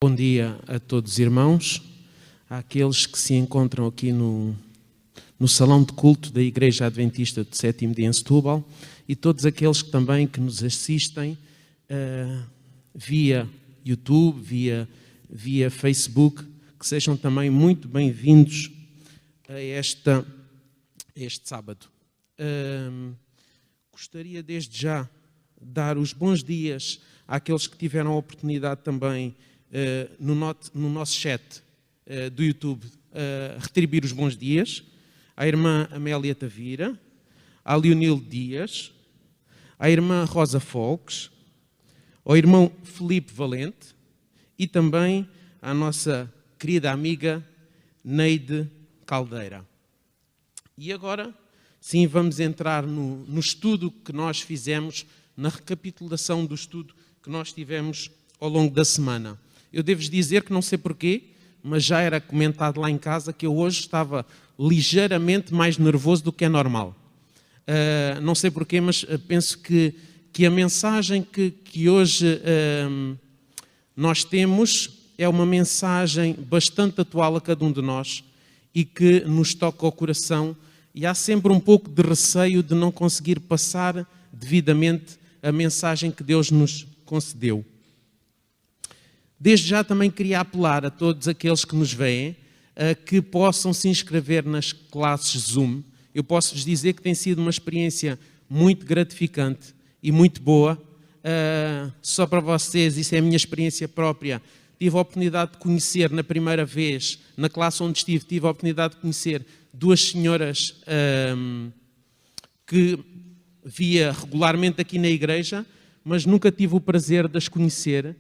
Bom dia a todos os irmãos, àqueles que se encontram aqui no Salão de Culto da Igreja Adventista do Sétimo Dia em Setúbal e todos aqueles que também que nos assistem via YouTube, via Facebook, que sejam também muito bem-vindos a este sábado. Gostaria desde já de dar os bons dias àqueles que tiveram a oportunidade também no nosso chat do YouTube retribuir os bons dias, à irmã Amélia Tavira, à Leonil Dias, à irmã Rosa Folks, ao irmão Felipe Valente e também à nossa querida amiga Neide Caldeira. E agora, sim, vamos entrar no estudo que nós fizemos, na recapitulação do estudo que nós tivemos ao longo da semana. Eu devo-vos dizer que não sei porquê, mas já era comentado lá em casa que eu hoje estava ligeiramente mais nervoso do que é normal. Não sei porquê, mas penso que a mensagem que hoje nós temos é uma mensagem bastante atual a cada um de nós e que nos toca ao coração, e há sempre um pouco de receio de não conseguir passar devidamente a mensagem que Deus nos concedeu. Desde já também queria apelar a todos aqueles que nos veem que possam se inscrever nas classes Zoom. Eu posso-vos dizer que tem sido uma experiência muito gratificante e muito boa. Só para vocês, isso é a minha experiência própria. Tive a oportunidade de conhecer, na primeira vez, na classe onde estive, tive a oportunidade de conhecer duas senhoras que via regularmente aqui na igreja, mas nunca tive o prazer de as conhecer.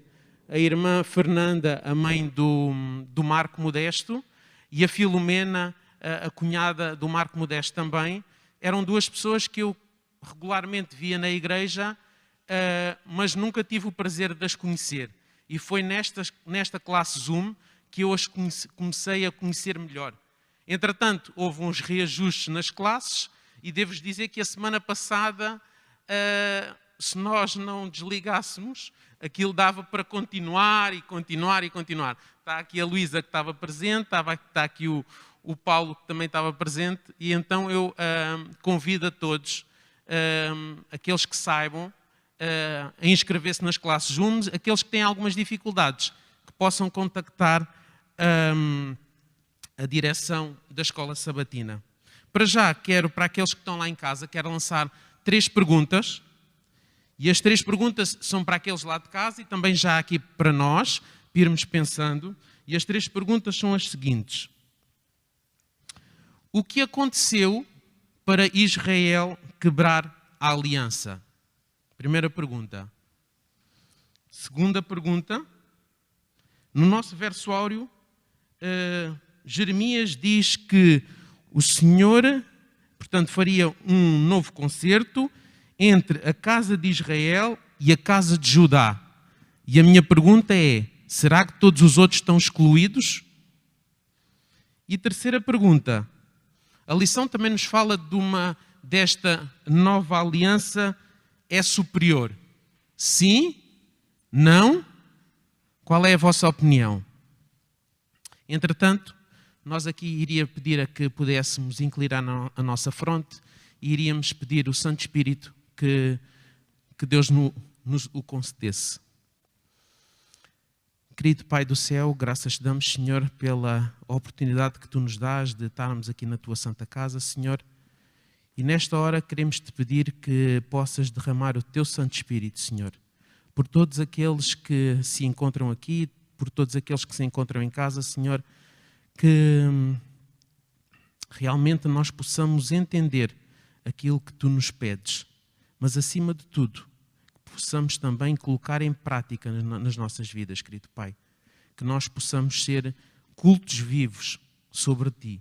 A irmã Fernanda, a mãe do Marco Modesto, e a Filomena, a cunhada do Marco Modesto também. Eram duas pessoas que eu regularmente via na igreja, mas nunca tive o prazer de as conhecer. E foi nesta classe Zoom que eu as comecei a conhecer melhor. Entretanto, houve uns reajustes nas classes e devo-vos dizer que a semana passada, se nós não desligássemos, aquilo dava para continuar e continuar e continuar. Está aqui a Luísa que estava presente, está aqui o Paulo que também estava presente, e então eu convido a todos, aqueles que saibam, a inscrever-se nas classes Zoom, aqueles que têm algumas dificuldades, que possam contactar a direção da Escola Sabatina. Para já, para aqueles que estão lá em casa, quero lançar 3 perguntas. E as 3 perguntas são para aqueles lá de casa e também já aqui para nós, para irmos pensando. E as 3 perguntas são as seguintes. O que aconteceu para Israel quebrar a aliança? Primeira pergunta. Segunda pergunta. No nosso verso áureo, Jeremias diz que o Senhor, portanto, faria um novo concerto entre a casa de Israel e a casa de Judá. E a minha pergunta é, será que todos os outros estão excluídos? E terceira pergunta, a lição também nos fala desta nova aliança é superior. Sim? Não? Qual é a vossa opinião? Entretanto, nós aqui iria pedir a que pudéssemos inclinar a nossa fronte e iríamos pedir o Santo Espírito que Deus nos o concedesse. Querido Pai do céu, graças te damos, Senhor, pela oportunidade que tu nos dás de estarmos aqui na tua Santa Casa, Senhor. E nesta hora queremos te pedir que possas derramar o teu Santo Espírito, Senhor, por todos aqueles que se encontram aqui, por todos aqueles que se encontram em casa, Senhor, que realmente nós possamos entender aquilo que tu nos pedes. Mas, acima de tudo, que possamos também colocar em prática nas nossas vidas, querido Pai. Que nós possamos ser cultos vivos sobre Ti.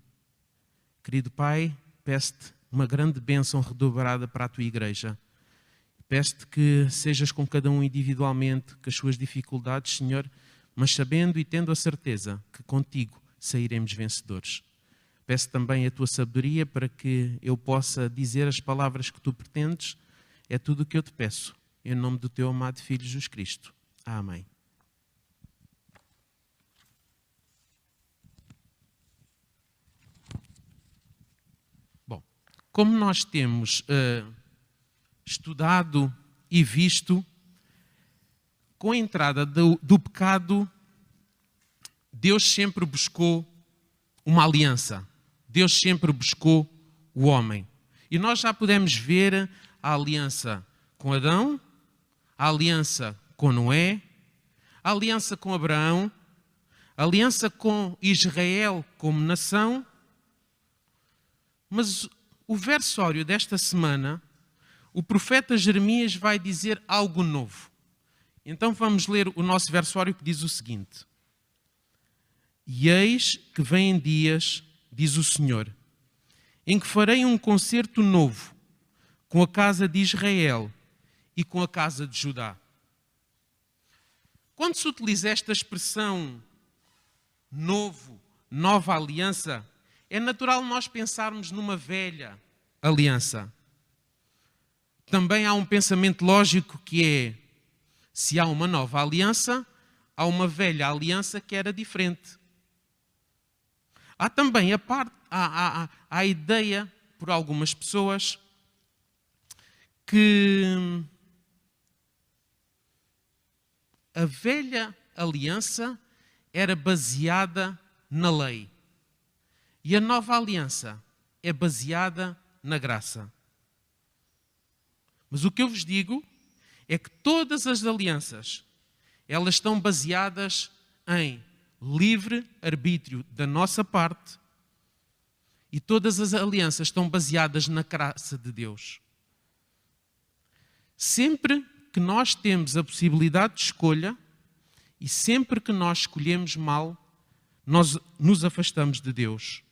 Querido Pai, peço-te uma grande bênção redobrada para a Tua Igreja. Peço-te que sejas com cada um individualmente, com as suas dificuldades, Senhor, mas sabendo e tendo a certeza que contigo sairemos vencedores. Peço também a Tua sabedoria para que eu possa dizer as palavras que Tu pretendes. É tudo o que eu te peço, em nome do teu amado Filho Jesus Cristo. Amém. como nós temos estudado e visto, com a entrada do pecado, Deus sempre buscou uma aliança. Deus sempre buscou o homem. E nós já podemos ver a aliança com Adão, a aliança com Noé, a aliança com Abraão, a aliança com Israel como nação. Mas o versório desta semana, o profeta Jeremias vai dizer algo novo. Então vamos ler o nosso versório que diz o seguinte: E eis que vêm dias, diz o Senhor, em que farei um concerto novo com a casa de Israel e com a casa de Judá. Quando se utiliza esta expressão novo, nova aliança, é natural nós pensarmos numa velha aliança. Também há um pensamento lógico que é, se há uma nova aliança, há uma velha aliança que era diferente. Há também a ideia, por algumas pessoas, que a velha aliança era baseada na lei e a nova aliança é baseada na graça. Mas o que eu vos digo é que todas as alianças, elas estão baseadas em livre arbítrio da nossa parte e todas as alianças estão baseadas na graça de Deus. Sempre que nós temos a possibilidade de escolha e sempre que nós escolhemos mal, nós nos afastamos de Deus.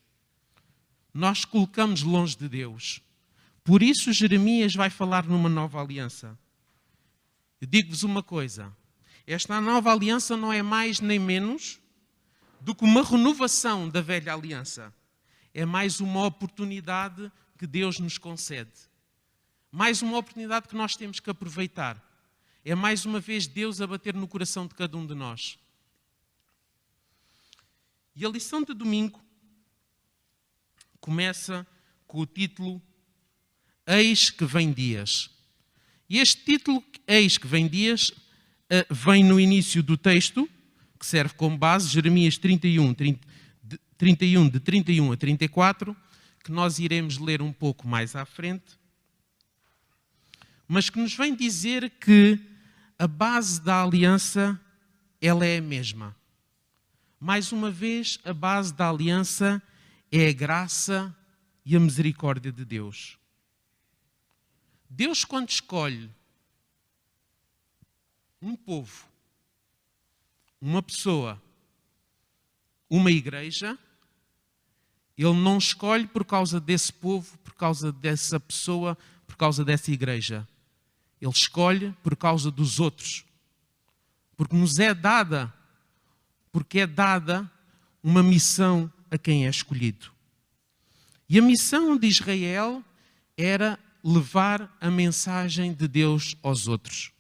Nós colocamos longe de Deus. Por isso Jeremias vai falar numa nova aliança. Eu digo-vos uma coisa, esta nova aliança não é mais nem menos do que uma renovação da velha aliança. É mais uma oportunidade que Deus nos concede. Mais uma oportunidade que nós temos que aproveitar. É mais uma vez Deus a bater no coração de cada um de nós. E a lição de domingo começa com o título Eis que vem dias. E este título, Eis que vem dias, vem no início do texto, que serve como base, Jeremias 31, de 31 a 34, que nós iremos ler um pouco mais à frente, mas que nos vem dizer que a base da aliança, ela é a mesma. Mais uma vez, a base da aliança é a graça e a misericórdia de Deus. Deus, quando escolhe um povo, uma pessoa, uma igreja, Ele não escolhe por causa desse povo, por causa dessa pessoa, por causa dessa igreja. Ele escolhe por causa dos outros. Porque é dada uma missão a quem é escolhido. E a missão de Israel era levar a mensagem de Deus aos outros.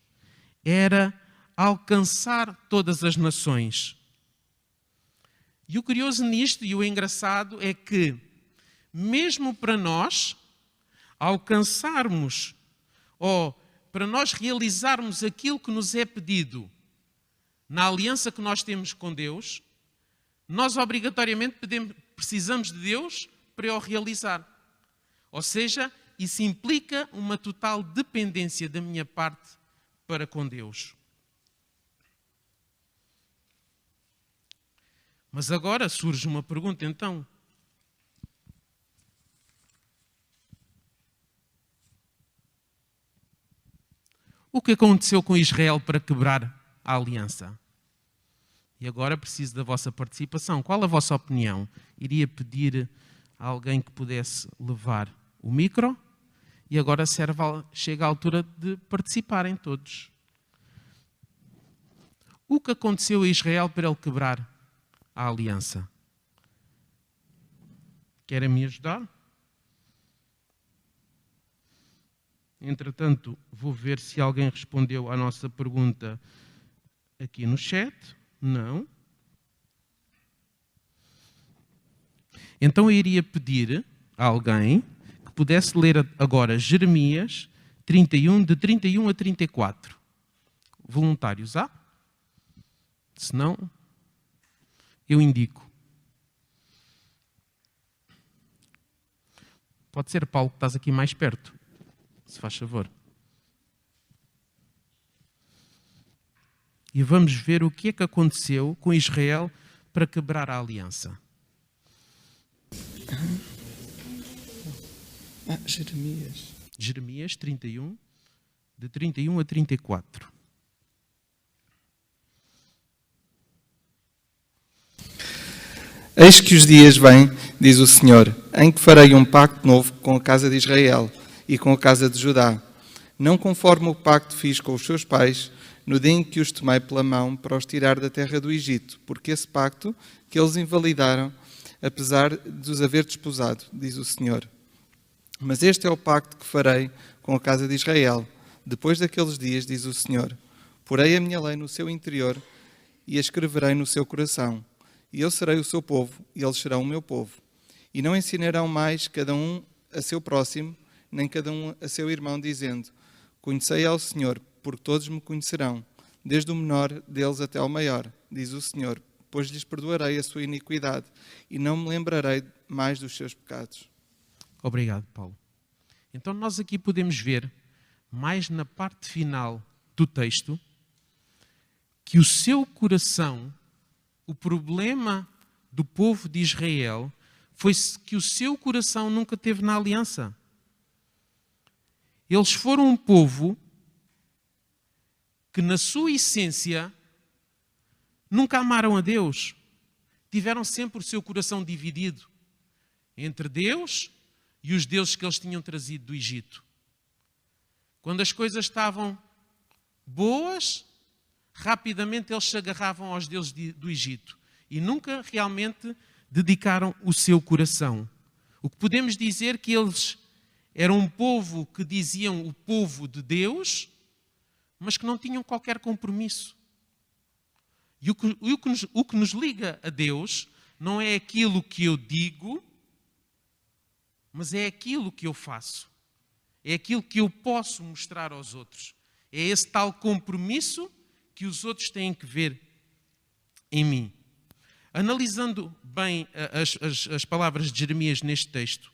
Era alcançar todas as nações. E o curioso nisto e o engraçado é que, mesmo para nós alcançarmos ou para nós realizarmos aquilo que nos é pedido na aliança que nós temos com Deus, nós obrigatoriamente precisamos de Deus para o realizar. Ou seja, isso implica uma total dependência da minha parte para com Deus. Mas agora surge uma pergunta, então. O que aconteceu com Israel para quebrar a aliança? E agora preciso da vossa participação. Qual a vossa opinião? Iria pedir a alguém que pudesse levar o micro e agora chega a altura de participarem todos. O que aconteceu a Israel para ele quebrar a aliança? Querem me ajudar? Entretanto, vou ver se alguém respondeu à nossa pergunta aqui no chat. Não. Então eu iria pedir a alguém que pudesse ler agora Jeremias 31, de 31 a 34. Voluntários há? Se não, eu indico. Pode ser, Paulo, que estás aqui mais perto, se faz favor. E vamos ver o que é que aconteceu com Israel para quebrar a aliança. Jeremias 31, de 31 a 34. Eis que os dias vêm, diz o Senhor, em que farei um pacto novo com a casa de Israel e com a casa de Judá, não conforme o pacto fiz com os seus pais, no dia em que os tomei pela mão para os tirar da terra do Egito, porque esse pacto que eles invalidaram, apesar de os haver desposado, diz o Senhor. Mas este é o pacto que farei com a casa de Israel, depois daqueles dias, diz o Senhor. Porei a minha lei no seu interior e a escreverei no seu coração. E eu serei o seu povo, e eles serão o meu povo. E não ensinarão mais cada um a seu próximo, nem cada um a seu irmão, dizendo: Conhecei ao Senhor, porque todos me conhecerão, desde o menor deles até ao maior, diz o Senhor, pois lhes perdoarei a sua iniquidade, e não me lembrarei mais dos seus pecados. Obrigado, Paulo. Então nós aqui podemos ver, mais na parte final do texto, que o seu coração, o problema do povo de Israel, foi que o seu coração nunca teve na aliança. Eles foram um povo que, na sua essência, nunca amaram a Deus. Tiveram sempre o seu coração dividido entre Deus e os deuses que eles tinham trazido do Egito. Quando as coisas estavam boas, rapidamente eles se agarravam aos deuses do Egito e nunca realmente dedicaram o seu coração. O que podemos dizer que eles eram um povo que diziam o povo de Deus, mas que não tinham qualquer compromisso. E o que nos liga a Deus não é aquilo que eu digo, mas é aquilo que eu faço. É aquilo que eu posso mostrar aos outros. É esse tal compromisso que os outros têm que ver em mim. Analisando bem as palavras de Jeremias neste texto,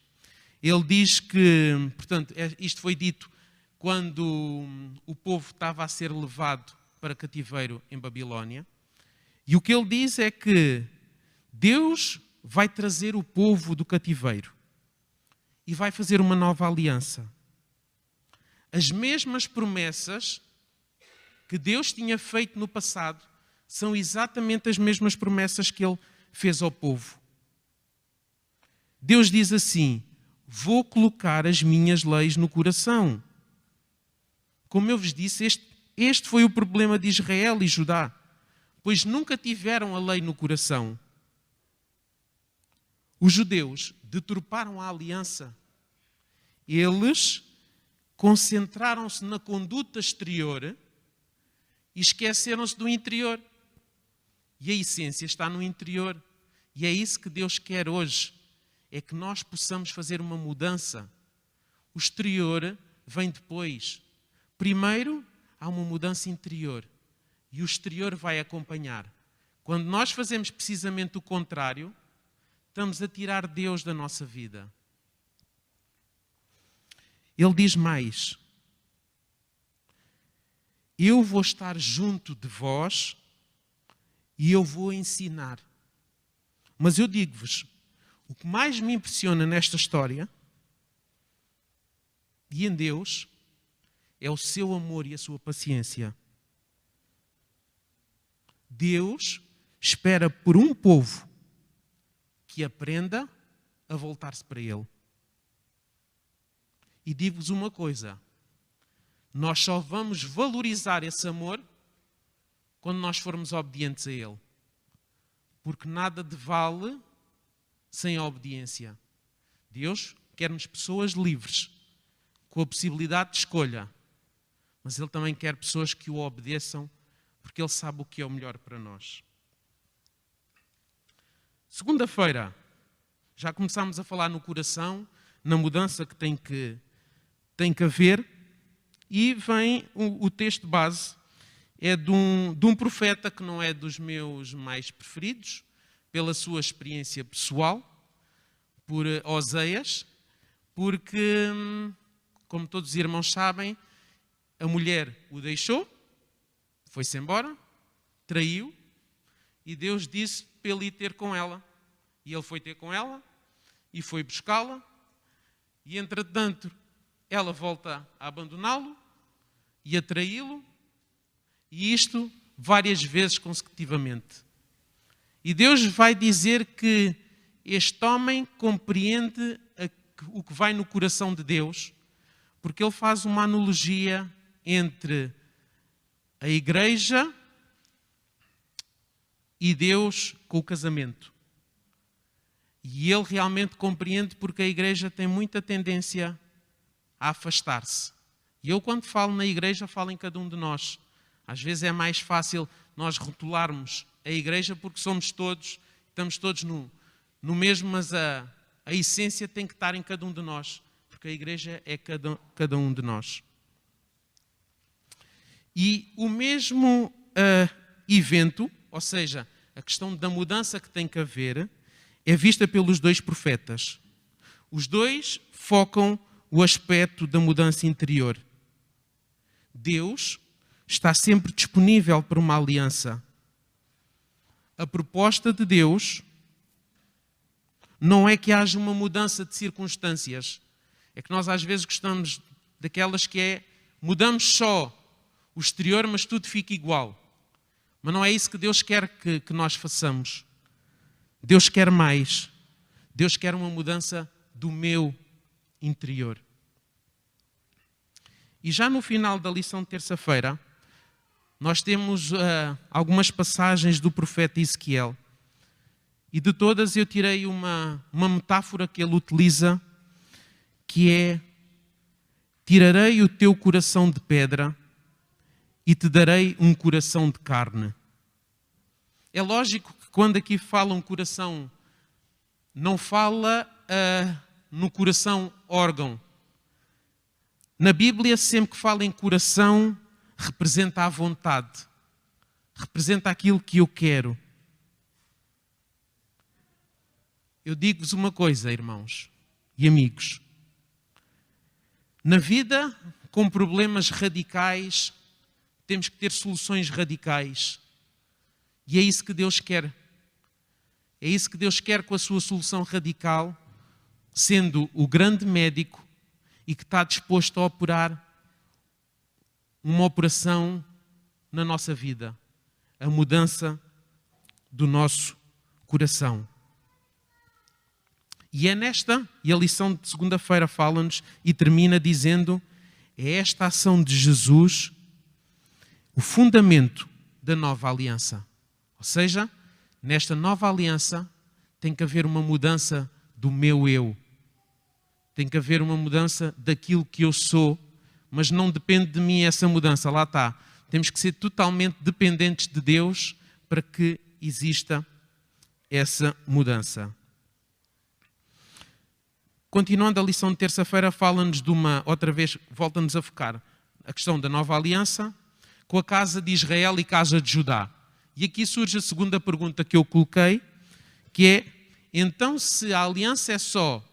ele diz que, portanto, isto foi dito quando o povo estava a ser levado para cativeiro em Babilónia. E o que ele diz é que Deus vai trazer o povo do cativeiro e vai fazer uma nova aliança. As mesmas promessas que Deus tinha feito no passado são exatamente as mesmas promessas que Ele fez ao povo. Deus diz assim: vou colocar as minhas leis no coração. Como eu vos disse, este foi o problema de Israel e Judá, pois nunca tiveram a lei no coração. Os judeus deturparam a aliança. Eles concentraram-se na conduta exterior e esqueceram-se do interior. E a essência está no interior. E é isso que Deus quer hoje. É que nós possamos fazer uma mudança. O exterior vem depois. Primeiro, há uma mudança interior. E o exterior vai acompanhar. Quando nós fazemos precisamente o contrário, estamos a tirar Deus da nossa vida. Ele diz mais: eu vou estar junto de vós e eu vou ensinar. Mas eu digo-vos, o que mais me impressiona nesta história e em Deus é o seu amor e a sua paciência. Deus espera por um povo que aprenda a voltar-se para Ele. E digo-vos uma coisa: nós só vamos valorizar esse amor quando nós formos obedientes a Ele. Porque nada de vale sem a obediência. Deus quer-nos pessoas livres, com a possibilidade de escolha. Mas Ele também quer pessoas que o obedeçam, porque Ele sabe o que é o melhor para nós. Segunda-feira, já começámos a falar no coração, na mudança que tem que haver. E vem o texto base, é de um profeta que não é dos meus mais preferidos, pela sua experiência pessoal, por Oséias, porque, como todos os irmãos sabem, a mulher o deixou, foi-se embora, traiu, e Deus disse para ele ir ter com ela. E ele foi ter com ela, e foi buscá-la, e entretanto ela volta a abandoná-lo e a traí-lo, e isto várias vezes consecutivamente. E Deus vai dizer que este homem compreende o que vai no coração de Deus, porque ele faz uma analogia entre a igreja e Deus com o casamento. E ele realmente compreende, porque a igreja tem muita tendência a afastar-se. E eu, quando falo na igreja, falo em cada um de nós. Às vezes é mais fácil nós rotularmos a igreja porque estamos todos no mesmo, mas a essência tem que estar em cada um de nós, porque a igreja é cada um de nós. E o mesmo evento, ou seja, a questão da mudança que tem que haver, é vista pelos dois profetas. Os dois focam o aspecto da mudança interior. Deus está sempre disponível para uma aliança. A proposta de Deus não é que haja uma mudança de circunstâncias. É que nós às vezes gostamos daquelas que mudamos só o exterior, mas tudo fica igual. Mas não é isso que Deus quer que nós façamos. Deus quer mais. Deus quer uma mudança do meu interior. E já no final da lição de terça-feira, nós temos algumas passagens do profeta Ezequiel. E de todas eu tirei uma metáfora que ele utiliza, que é: tirarei o teu coração de pedra e te darei um coração de carne. É lógico que quando aqui fala um coração, não fala no coração órgão. Na Bíblia, sempre que fala em coração, representa a vontade, representa aquilo que eu quero. Eu digo-vos uma coisa, irmãos e amigos. Na vida, com problemas radicais, temos que ter soluções radicais. E é isso que Deus quer. É isso que Deus quer com a sua solução radical, sendo o grande médico e que está disposto a operar uma operação na nossa vida. A mudança do nosso coração. E é nesta, e a lição de segunda-feira fala-nos e termina dizendo: é esta ação de Jesus o fundamento da nova aliança. Ou seja, nesta nova aliança tem que haver uma mudança do meu eu. Tem que haver uma mudança daquilo que eu sou, mas não depende de mim essa mudança. Lá está. Temos que ser totalmente dependentes de Deus para que exista essa mudança. Continuando a lição de terça-feira, fala-nos outra vez, volta-nos a focar a questão da nova aliança com a casa de Israel e casa de Judá. E aqui surge a segunda pergunta que eu coloquei, que é: então, se a aliança é só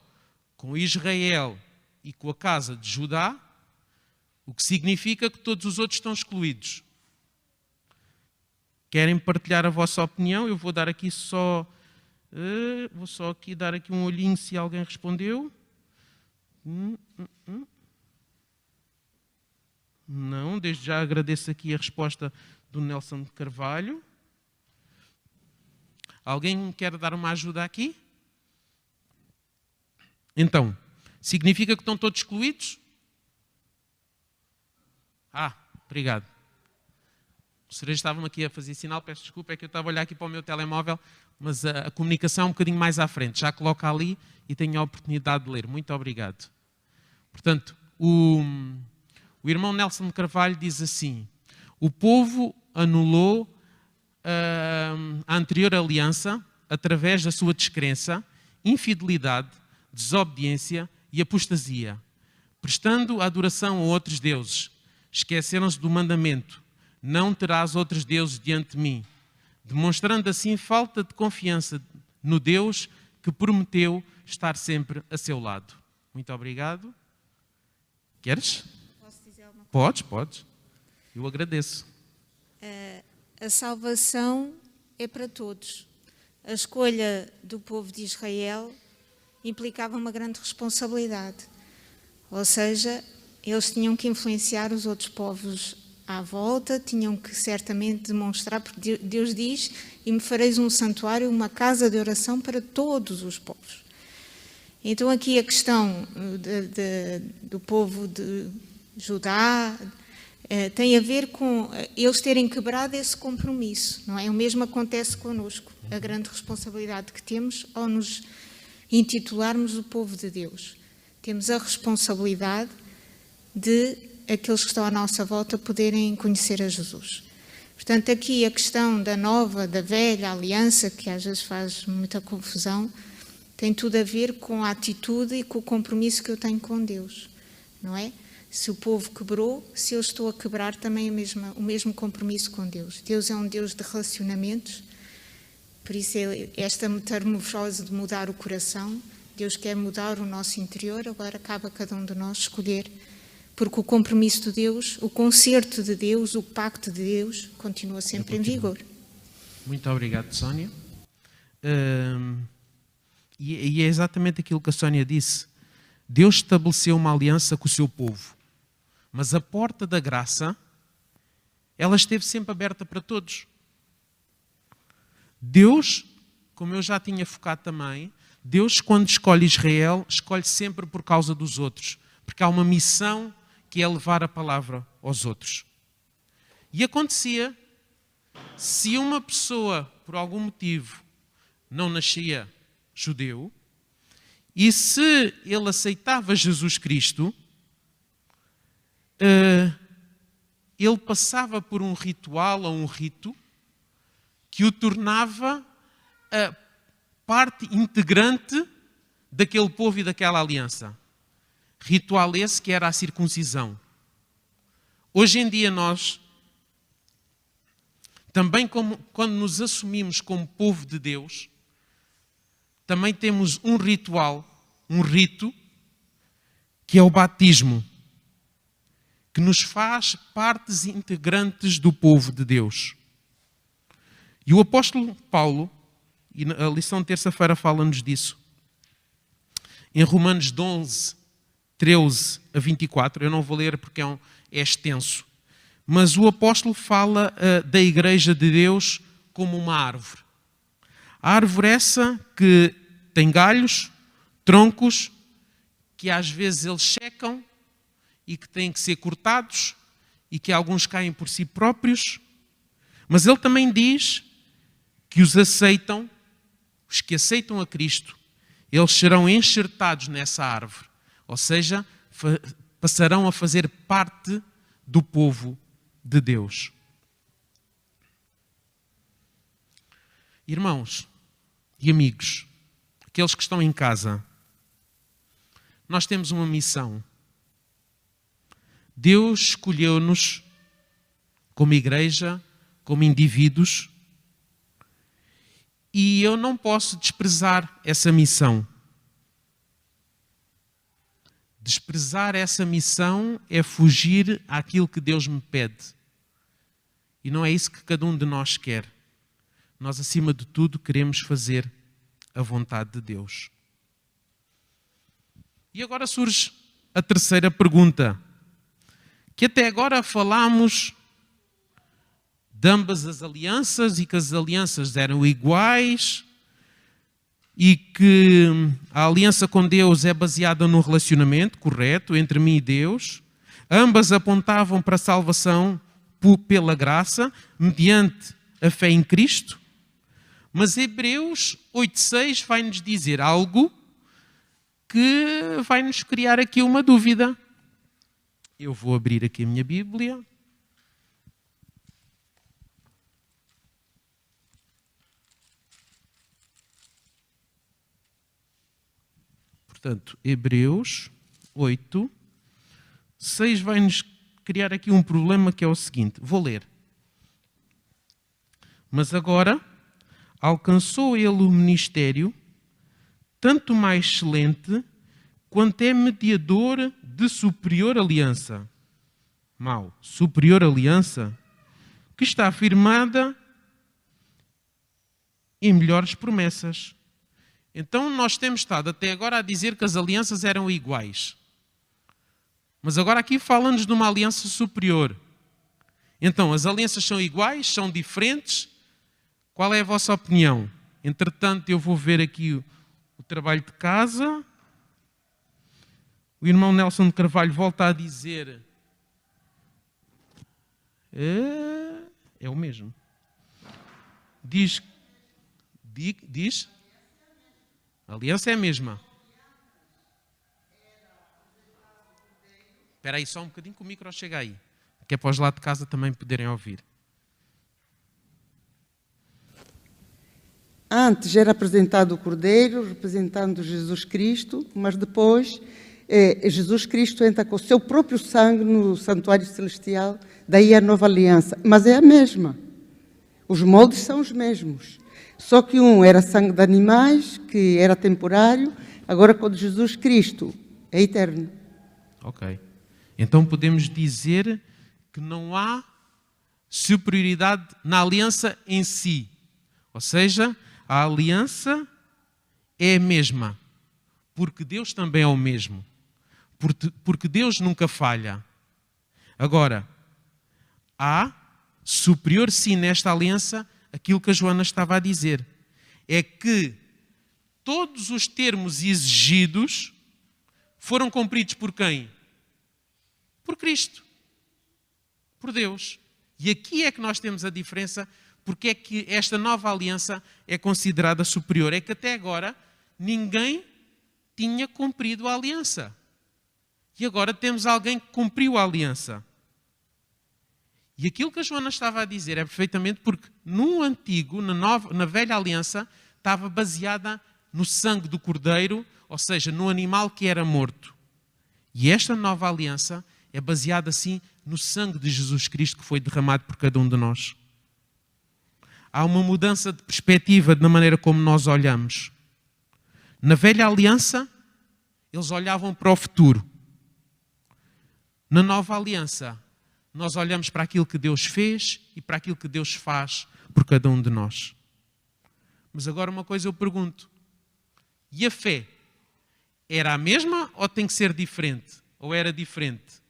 com Israel e com a casa de Judá, o que significa que todos os outros estão excluídos? Querem partilhar a vossa opinião? Eu vou dar aqui vou só aqui dar aqui um olhinho se alguém respondeu. Não, desde já agradeço aqui a resposta do Nelson Carvalho. Alguém quer dar uma ajuda aqui? Então, significa que estão todos excluídos? Obrigado. Os senhores estavam aqui a fazer sinal, peço desculpa, é que eu estava a olhar aqui para o meu telemóvel, mas a comunicação é um bocadinho mais à frente. Já coloca ali e tenho a oportunidade de ler. Muito obrigado. Portanto, o irmão Nelson Carvalho diz assim: o povo anulou a anterior aliança através da sua descrença, infidelidade, desobediência e apostasia, prestando adoração a outros deuses. Esqueceram-se do mandamento: não terás outros deuses diante de mim, demonstrando assim falta de confiança no Deus que prometeu estar sempre a seu lado. Muito obrigado. Queres? Posso dizer alguma coisa? Podes. Eu agradeço. A salvação é para todos. A escolha do povo de Israel implicava uma grande responsabilidade. Ou seja, eles tinham que influenciar os outros povos à volta, tinham que certamente demonstrar, porque Deus diz: e me fareis um santuário, uma casa de oração para todos os povos. Então aqui a questão do povo de Judá tem a ver com eles terem quebrado esse compromisso, não é? O mesmo acontece connosco, a grande responsabilidade que temos ao nos intitularmos o povo de Deus. Temos a responsabilidade de aqueles que estão à nossa volta poderem conhecer a Jesus. Portanto, aqui a questão da nova, da velha aliança, que às vezes faz muita confusão, tem tudo a ver com a atitude e com o compromisso que eu tenho com Deus, não é? Se o povo quebrou, se eu estou a quebrar também o mesmo compromisso com Deus. Deus é um Deus de relacionamentos, por isso esta metamorfose de mudar o coração, Deus quer mudar o nosso interior, agora cabe a cada um de nós escolher, porque o compromisso de Deus, o concerto de Deus, o pacto de Deus, continua sempre em vigor. Muito obrigado, Sónia. E é exatamente aquilo que a Sónia disse. Deus estabeleceu uma aliança com o seu povo, mas a porta da graça, ela esteve sempre aberta para todos. Deus, como eu já tinha focado também, Deus, quando escolhe Israel, escolhe sempre por causa dos outros, porque há uma missão que é levar a palavra aos outros. E acontecia, se uma pessoa, por algum motivo, não nascia judeu, e se ele aceitava Jesus Cristo, ele passava por um ritual ou um rito que o tornava parte integrante daquele povo e daquela aliança. Ritual esse que era a circuncisão. Hoje em dia nós, também quando nos assumimos como povo de Deus, também temos um ritual, um rito, que é o batismo, que nos faz partes integrantes do povo de Deus. E o apóstolo Paulo, e a lição de terça-feira fala-nos disso, em Romanos 11, 13 a 24, eu não vou ler porque é extenso, mas o apóstolo fala da igreja de Deus como uma árvore. A árvore essa que tem galhos, troncos, que às vezes eles secam e que têm que ser cortados e que alguns caem por si próprios, mas ele também diz que os que aceitam a Cristo, eles serão enxertados nessa árvore, ou seja, passarão a fazer parte do povo de Deus. Irmãos e amigos, aqueles que estão em casa, nós temos uma missão. Deus escolheu-nos como igreja, como indivíduos, e eu não posso desprezar essa missão. Desprezar essa missão é fugir àquilo que Deus me pede. E não é isso que cada um de nós quer. Nós, acima de tudo, queremos fazer a vontade de Deus. E agora surge a terceira pergunta, que até agora falámos de ambas as alianças e que as alianças eram iguais e que a aliança com Deus é baseada no relacionamento correto entre mim e Deus. Ambas apontavam para a salvação pela graça, mediante a fé em Cristo. Mas Hebreus 8:6 vai-nos dizer algo que vai nos criar aqui uma dúvida. Eu vou abrir aqui a minha Bíblia. Portanto, Hebreus 8, 6 vai-nos criar aqui um problema que é o seguinte. Vou ler. Mas agora alcançou ele o ministério, tanto mais excelente, quanto é mediador de superior aliança. Superior aliança, que está afirmada em melhores promessas. Então nós temos estado até agora a dizer que as alianças eram iguais. Mas agora aqui fala-nos de uma aliança superior. Então, as alianças são iguais? São diferentes? Qual é a vossa opinião? Entretanto, eu vou ver aqui o trabalho de casa. O irmão Nelson de Carvalho volta a dizer... É o mesmo. Diz... A aliança é a mesma. Espera aí só um bocadinho que o micro chega aí. Que é para os lá de casa também poderem ouvir. Antes era apresentado o Cordeiro, representando Jesus Cristo, mas depois Jesus Cristo entra com o seu próprio sangue no santuário celestial, daí a nova aliança. Mas é a mesma. Os moldes são os mesmos. Só que um era sangue de animais, que era temporário, agora com Jesus Cristo é eterno. Ok. Então podemos dizer que não há superioridade na aliança em si. Ou seja, a aliança é a mesma, porque Deus também é o mesmo. Porque Deus nunca falha. Agora, há superior sim nesta aliança aquilo que a Joana estava a dizer. É que todos os termos exigidos foram cumpridos por quem? Por Cristo. Por Deus. E aqui é que nós temos a diferença, porque é que esta nova aliança é considerada superior. É que até agora ninguém tinha cumprido a aliança. E agora temos alguém que cumpriu a aliança. E aquilo que a Joana estava a dizer é perfeitamente porque no antigo, na velha aliança, estava baseada no sangue do cordeiro, ou seja, no animal que era morto. E esta nova aliança é baseada assim no sangue de Jesus Cristo que foi derramado por cada um de nós. Há uma mudança de perspectiva na maneira como nós olhamos. Na velha aliança, eles olhavam para o futuro. Na nova aliança, nós olhamos para aquilo que Deus fez e para aquilo que Deus faz por cada um de nós. Mas agora uma coisa eu pergunto. E a fé? Era a mesma ou tem que ser diferente? Ou era diferente?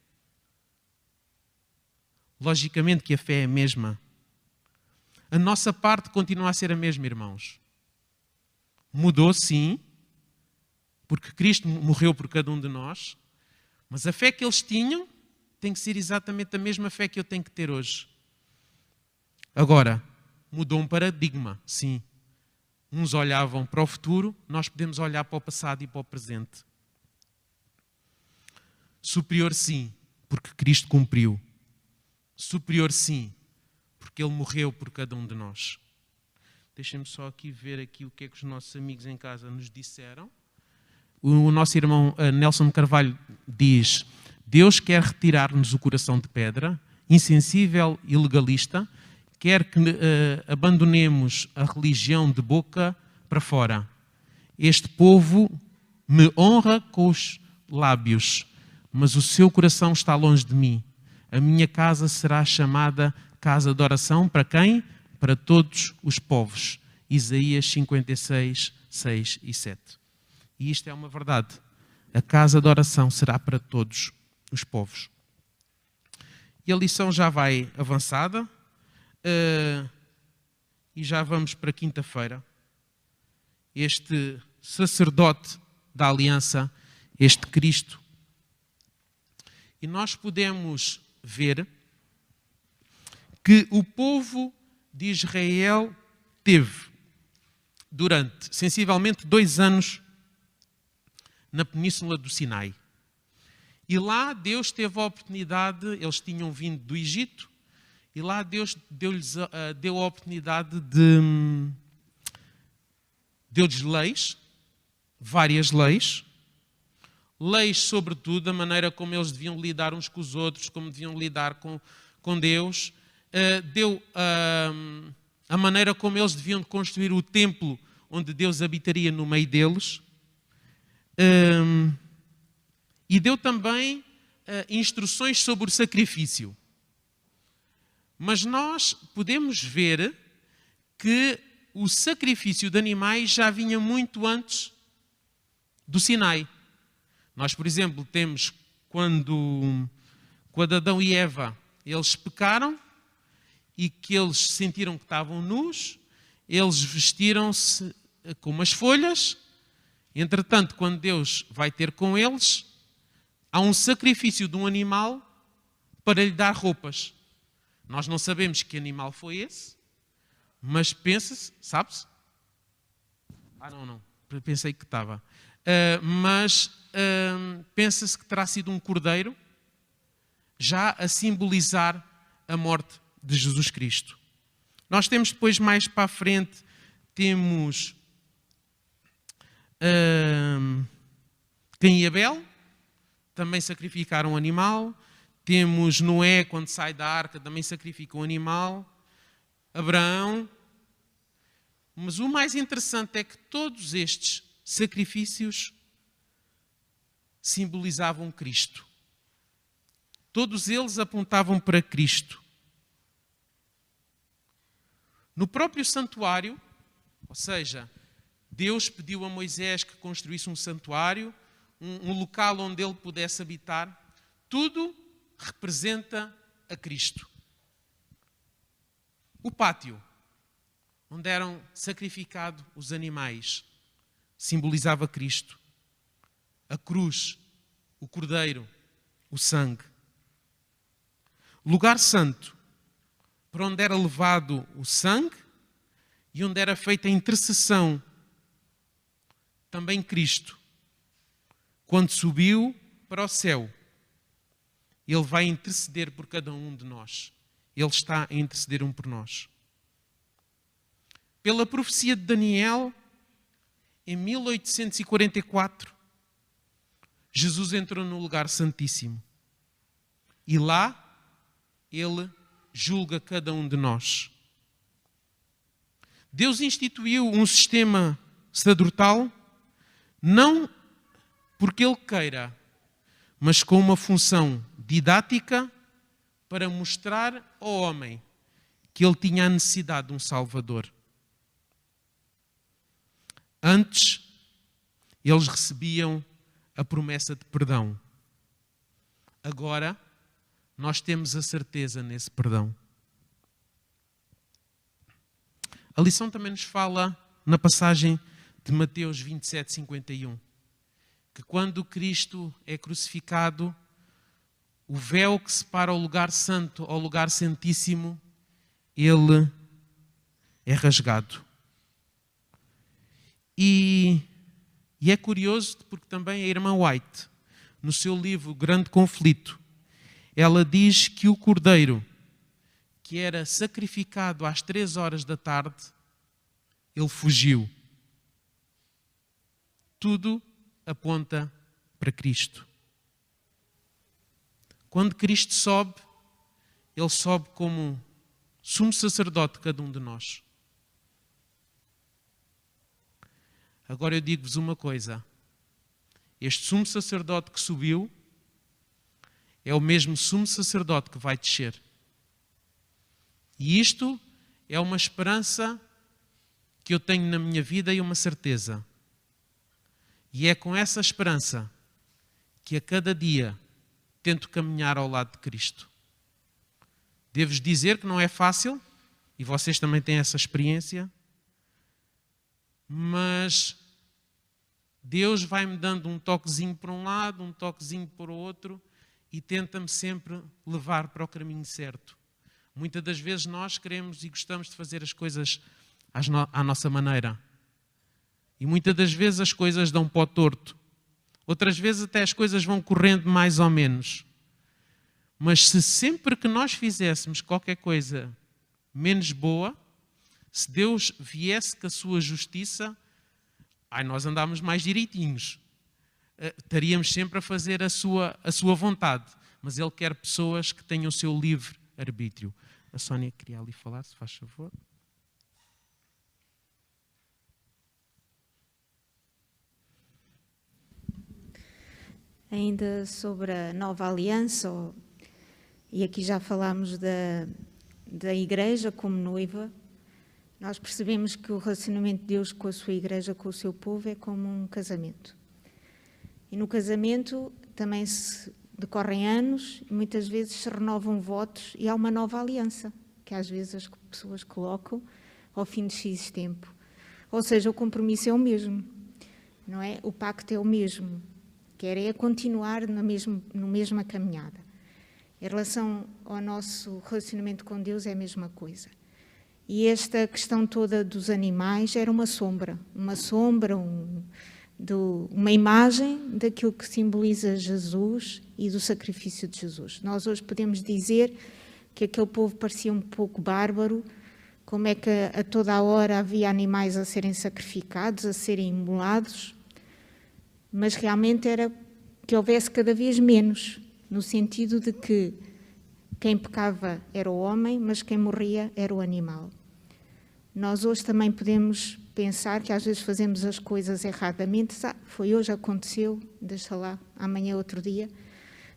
Logicamente que a fé é a mesma. A nossa parte continua a ser a mesma, irmãos. Mudou, sim, porque Cristo morreu por cada um de nós, mas a fé que eles tinham tem que ser exatamente a mesma fé que eu tenho que ter hoje. Agora, mudou um paradigma, sim. Uns olhavam para o futuro, nós podemos olhar para o passado e para o presente. Superior, sim, porque Cristo cumpriu. Superior, sim, porque Ele morreu por cada um de nós. Deixem-me só aqui ver aqui o que é que os nossos amigos em casa nos disseram. O nosso irmão Nelson Carvalho diz: Deus quer retirar-nos o coração de pedra, insensível e legalista, quer que abandonemos a religião de boca para fora. Este povo me honra com os lábios, mas o seu coração está longe de mim. A minha casa será chamada casa de oração para quem? Para todos os povos. Isaías 56, 6 e 7. E isto é uma verdade. A casa de oração será para todos os povos. E a lição já vai avançada. E já vamos para quinta-feira. Este sacerdote da aliança, este Cristo. E nós podemos ver que o povo de Israel teve durante sensivelmente 2 anos na península do Sinai. E lá Deus teve a oportunidade, eles tinham vindo do Egito, e lá Deus deu a oportunidade deu-lhes leis, várias leis, leis sobre tudo, a maneira como eles deviam lidar uns com os outros, como deviam lidar com Deus, deu a maneira como eles deviam construir o templo onde Deus habitaria no meio deles, e deu também instruções sobre o sacrifício. Mas nós podemos ver que o sacrifício de animais já vinha muito antes do Sinai. Nós, por exemplo, temos quando Adão e Eva, eles pecaram e que eles sentiram que estavam nus, eles vestiram-se com umas folhas. Entretanto, quando Deus vai ter com eles, há um sacrifício de um animal para lhe dar roupas. Nós não sabemos que animal foi esse, mas pensa-se, sabe-se? Não, pensei que estava. Mas pensa-se que terá sido um cordeiro, já a simbolizar a morte de Jesus Cristo. Nós temos depois, mais para a frente, temos Caim e Abel, também sacrificaram um animal. Temos Noé, quando sai da arca, também sacrifica um animal. Abraão. Mas o mais interessante é que todos estes sacrifícios simbolizavam Cristo. Todos eles apontavam para Cristo. No próprio santuário, ou seja, Deus pediu a Moisés que construísse um santuário, um local onde ele pudesse habitar. Tudo representa a Cristo. O pátio, onde eram sacrificados os animais, simbolizava Cristo. A cruz, o cordeiro, o sangue. Lugar santo, para onde era levado o sangue e onde era feita a intercessão, também Cristo. Quando subiu para o céu, Ele vai interceder por cada um de nós. Ele está a interceder por nós. Pela profecia de Daniel, em 1844, Jesus entrou no lugar santíssimo. E lá, Ele julga cada um de nós. Deus instituiu um sistema sacerdotal, não porque Ele queira, mas com uma função didática para mostrar ao homem que ele tinha a necessidade de um Salvador. Antes, eles recebiam a promessa de perdão. Agora, nós temos a certeza nesse perdão. A lição também nos fala na passagem de Mateus 27, 51, que quando Cristo é crucificado, o véu que separa o lugar santo ao lugar santíssimo, ele é rasgado. E é curioso porque também a irmã White, no seu livro Grande Conflito, ela diz que o cordeiro que era sacrificado às 3 horas da tarde, ele fugiu. Tudo aponta para Cristo. Quando Cristo sobe, Ele sobe como sumo sacerdote de cada um de nós. Agora eu digo-vos uma coisa. Este sumo sacerdote que subiu é o mesmo sumo sacerdote que vai descer. E isto é uma esperança que eu tenho na minha vida e uma certeza. E é com essa esperança que a cada dia tento caminhar ao lado de Cristo. Devo-vos dizer que não é fácil, e vocês também têm essa experiência, mas Deus vai-me dando um toquezinho para um lado, um toquezinho para o outro, e tenta-me sempre levar para o caminho certo. Muitas das vezes nós queremos e gostamos de fazer as coisas à nossa maneira. E muitas das vezes as coisas dão para o torto. Outras vezes até as coisas vão correndo mais ou menos. Mas se sempre que nós fizéssemos qualquer coisa menos boa, se Deus viesse com a sua justiça, nós andávamos mais direitinhos. estaríamos sempre a fazer a sua vontade, mas Ele quer pessoas que tenham o seu livre arbítrio. A Sónia queria ali falar, se faz favor. Ainda sobre a nova aliança, e aqui já falámos da igreja como noiva, nós percebemos que o relacionamento de Deus com a sua igreja, com o seu povo, é como um casamento. E no casamento também se decorrem anos, e muitas vezes se renovam votos e há uma nova aliança, que às vezes as pessoas colocam ao fim de X tempo. Ou seja, o compromisso é o mesmo, não é? O pacto é o mesmo. Quer continuar na mesma caminhada. Em relação ao nosso relacionamento com Deus é a mesma coisa. E esta questão toda dos animais era uma sombra, uma imagem daquilo que simboliza Jesus e do sacrifício de Jesus. Nós hoje podemos dizer que aquele povo parecia um pouco bárbaro, como é que a toda a hora havia animais a serem sacrificados, a serem imolados, mas realmente era que houvesse cada vez menos, no sentido de que quem pecava era o homem, mas quem morria era o animal. Nós hoje também podemos pensar que às vezes fazemos as coisas erradamente. Foi hoje, aconteceu, deixa lá, amanhã outro dia,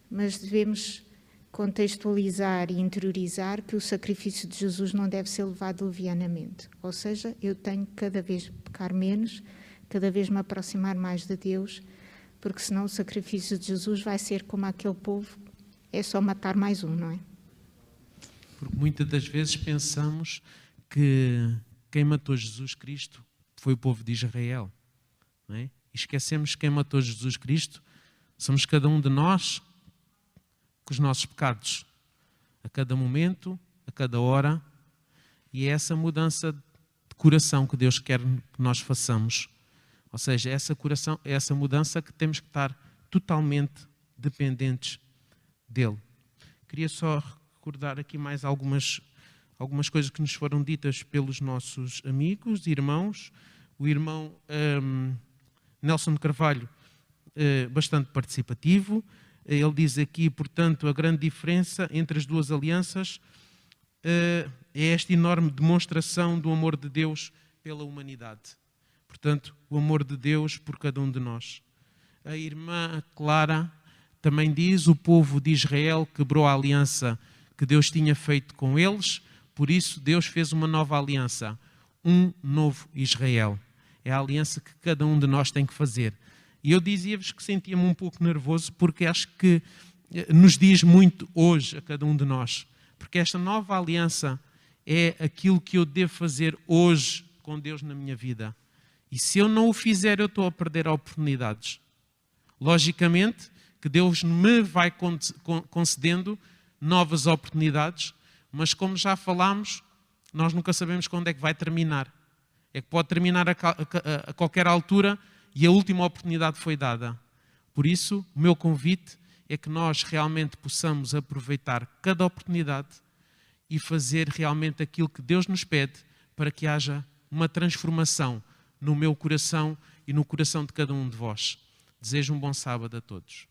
mas devemos contextualizar e interiorizar que o sacrifício de Jesus não deve ser levado levianamente. Ou seja, eu tenho que cada vez pecar menos, cada vez me aproximar mais de Deus, porque senão o sacrifício de Jesus vai ser como aquele povo, é só matar mais um, não é? Porque muitas das vezes pensamos que quem matou Jesus Cristo foi o povo de Israel, não é? E esquecemos que quem matou Jesus Cristo somos cada um de nós com os nossos pecados, a cada momento, a cada hora, e é essa mudança de coração que Deus quer que nós façamos. Ou seja, essa mudança que temos que estar totalmente dependentes dele. Queria só recordar aqui mais algumas coisas que nos foram ditas pelos nossos amigos, irmãos. O irmão Nelson de Carvalho, bastante participativo. Ele diz aqui, portanto, a grande diferença entre as duas alianças é esta enorme demonstração do amor de Deus pela humanidade. Portanto, o amor de Deus por cada um de nós. A irmã Clara também diz, o povo de Israel quebrou a aliança que Deus tinha feito com eles, por isso Deus fez uma nova aliança, um novo Israel. É a aliança que cada um de nós tem que fazer. E eu dizia-vos que sentia-me um pouco nervoso, porque acho que nos diz muito hoje a cada um de nós. Porque esta nova aliança é aquilo que eu devo fazer hoje com Deus na minha vida. E se eu não o fizer, eu estou a perder oportunidades. Logicamente que Deus me vai concedendo novas oportunidades, mas como já falámos, nós nunca sabemos quando é que vai terminar. É que pode terminar a qualquer altura e a última oportunidade foi dada. Por isso, o meu convite é que nós realmente possamos aproveitar cada oportunidade e fazer realmente aquilo que Deus nos pede para que haja uma transformação no meu coração e no coração de cada um de vós. Desejo um bom sábado a todos.